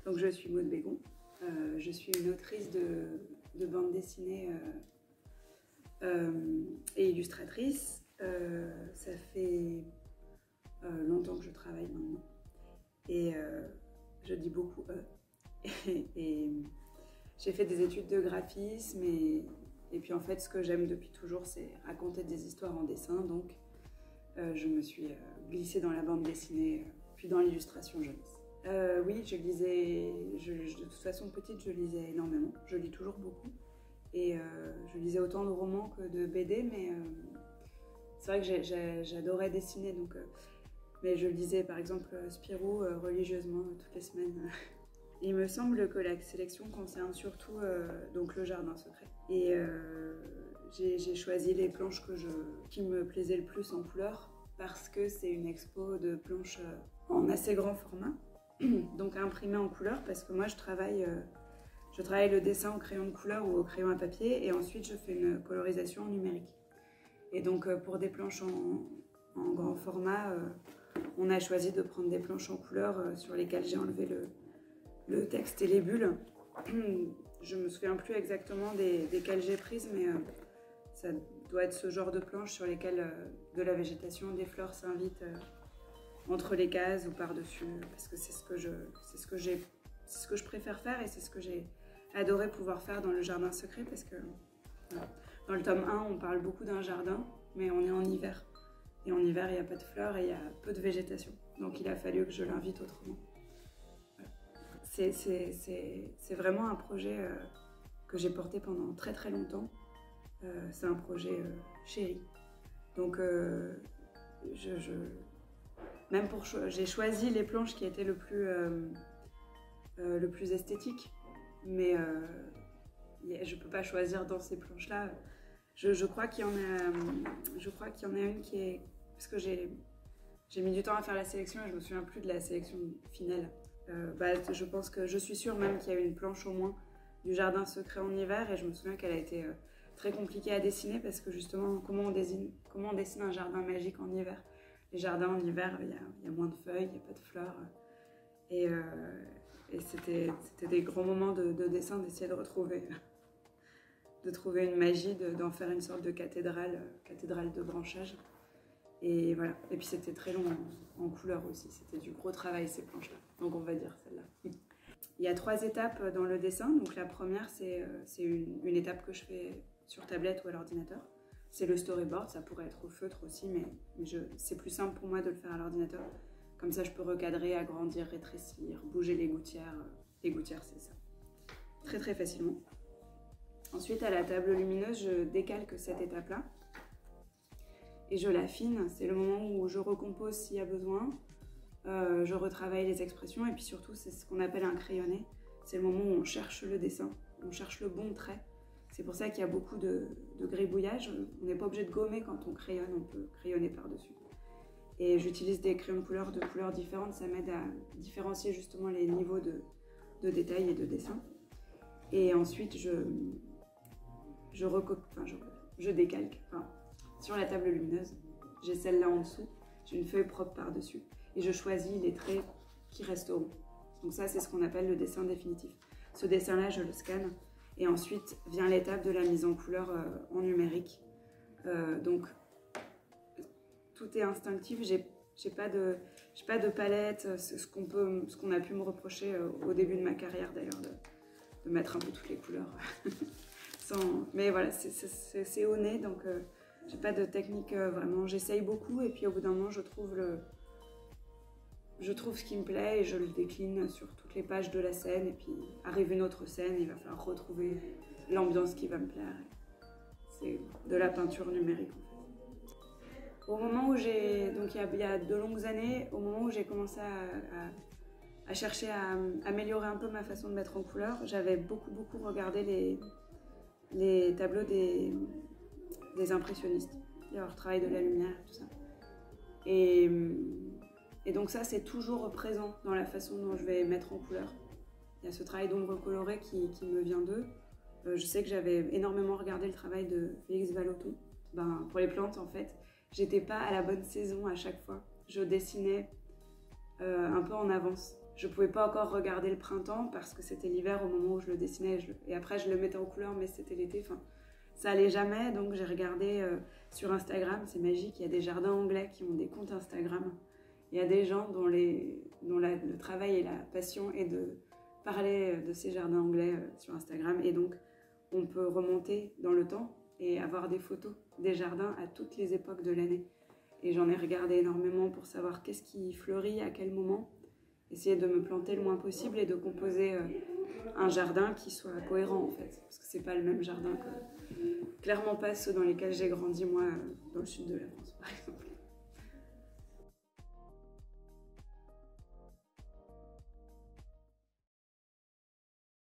Donc je suis Maud Bégon, je suis une autrice de bande dessinée et illustratrice. Ça fait longtemps que je travaille maintenant et je dis beaucoup et j'ai fait des études de graphisme et puis en fait ce que j'aime depuis toujours c'est raconter des histoires en dessin, donc je me suis glissée dans la bande dessinée puis dans l'illustration jeunesse. Oui, je lisais, de toute façon petite je lisais énormément, je lis toujours beaucoup et je lisais autant de romans que de BD, mais c'est vrai que j'adorais dessiner, donc, mais je lisais par exemple Spirou religieusement toutes les semaines. Il me semble que la sélection concerne surtout donc le jardin secret et j'ai choisi les planches qui me plaisaient le plus en couleur parce que c'est une expo de planches en assez grand format. Donc imprimé en couleur, parce que moi je travaille le dessin au crayon de couleur ou au crayon à papier et ensuite je fais une colorisation en numérique. Et donc pour des planches en grand format, on a choisi de prendre des planches en couleur sur lesquelles j'ai enlevé le texte et les bulles. Je me souviens plus exactement desquelles j'ai prises, mais ça doit être ce genre de planches sur lesquelles de la végétation, des fleurs s'invitent entre les cases ou par-dessus, parce que c'est ce que je préfère faire et c'est ce que j'ai adoré pouvoir faire dans le jardin secret, parce que voilà. Dans le tome 1, on parle beaucoup d'un jardin, mais on est en hiver. Et en hiver, il n'y a pas de fleurs et il y a peu de végétation. Donc il a fallu que je l'invite autrement. Voilà. C'est vraiment un projet que j'ai porté pendant très très longtemps. C'est un projet chéri. Donc j'ai choisi les planches qui étaient le plus esthétique, mais je peux pas choisir dans ces planches là. Je crois qu'il y en a une qui est, parce que j'ai mis du temps à faire la sélection et je me souviens plus de la sélection finale. Je pense que je suis sûre même qu'il y a une planche au moins du jardin secret en hiver, et je me souviens qu'elle a été très compliquée à dessiner parce que justement comment on dessine un jardin magique en hiver. Les jardins en hiver, il y a moins de feuilles, il n'y a pas de fleurs. Et c'était des grands moments de dessin, d'essayer de trouver une magie, d'en faire une sorte de cathédrale de branchage. Et voilà. Et puis c'était très long en couleur aussi, c'était du gros travail ces planches-là. Donc on va dire celle-là. Il y a 3 étapes dans le dessin. Donc la première, c'est une étape que je fais sur tablette ou à l'ordinateur. C'est le storyboard, ça pourrait être au feutre aussi, mais c'est plus simple pour moi de le faire à l'ordinateur. Comme ça, je peux recadrer, agrandir, rétrécir, bouger les gouttières. Les gouttières, c'est ça. Très très facilement. Ensuite, à la table lumineuse, je décalque cette étape-là et je l'affine. C'est le moment où je recompose s'il y a besoin. Je retravaille les expressions et puis surtout, c'est ce qu'on appelle un crayonné. C'est le moment où on cherche le dessin, on cherche le bon trait. C'est pour ça qu'il y a beaucoup de gribouillage. On n'est pas obligé de gommer quand on crayonne, on peut crayonner par-dessus. Et j'utilise des crayons de couleurs différentes, ça m'aide à différencier justement les niveaux de détail et de dessin. Et ensuite, je décalque. Enfin, sur la table lumineuse, j'ai celle-là en dessous, j'ai une feuille propre par-dessus. Et je choisis les traits qui resteront. Donc ça, c'est ce qu'on appelle le dessin définitif. Ce dessin-là, je le scanne. Et ensuite vient l'étape de la mise en couleur en numérique. Donc tout est instinctif, j'ai pas de palette, ce qu'on a pu me reprocher au début de ma carrière d'ailleurs, de mettre un peu toutes les couleurs. Mais voilà, c'est au nez, donc j'ai pas de technique vraiment, j'essaye beaucoup et puis au bout d'un moment je trouve ce qui me plaît et je le décline sur toutes les pages de la scène, et puis arrive une autre scène, il va falloir retrouver l'ambiance qui va me plaire. C'est de la peinture numérique en fait. Au moment où donc il y a de longues années, au moment où j'ai commencé à chercher à améliorer un peu ma façon de mettre en couleur, j'avais beaucoup regardé les tableaux des impressionnistes, leur travail de la lumière et tout ça. Et donc ça, c'est toujours présent dans la façon dont je vais mettre en couleur. Il y a ce travail d'ombre colorée qui me vient d'eux. Je sais que j'avais énormément regardé le travail de Félix Vallotton. Pour les plantes, en fait, j'étais pas à la bonne saison à chaque fois. Je dessinais un peu en avance. je pouvais pas encore regarder le printemps parce que c'était l'hiver au moment où je le dessinais. Et après, je le mettais en couleur, mais c'était l'été. Enfin, ça allait jamais. Donc, j'ai regardé sur Instagram. C'est magique. Il y a des jardins anglais qui ont des comptes Instagram. Il y a des gens dont le travail et la passion est de parler de ces jardins anglais sur Instagram. Et donc, on peut remonter dans le temps et avoir des photos des jardins à toutes les époques de l'année. Et j'en ai regardé énormément pour savoir qu'est-ce qui fleurit à quel moment. Essayer de me planter le moins possible et de composer un jardin qui soit cohérent en fait. Parce que c'est pas le même jardin que... Clairement pas ceux dans lesquels j'ai grandi moi, dans le sud de la France par exemple.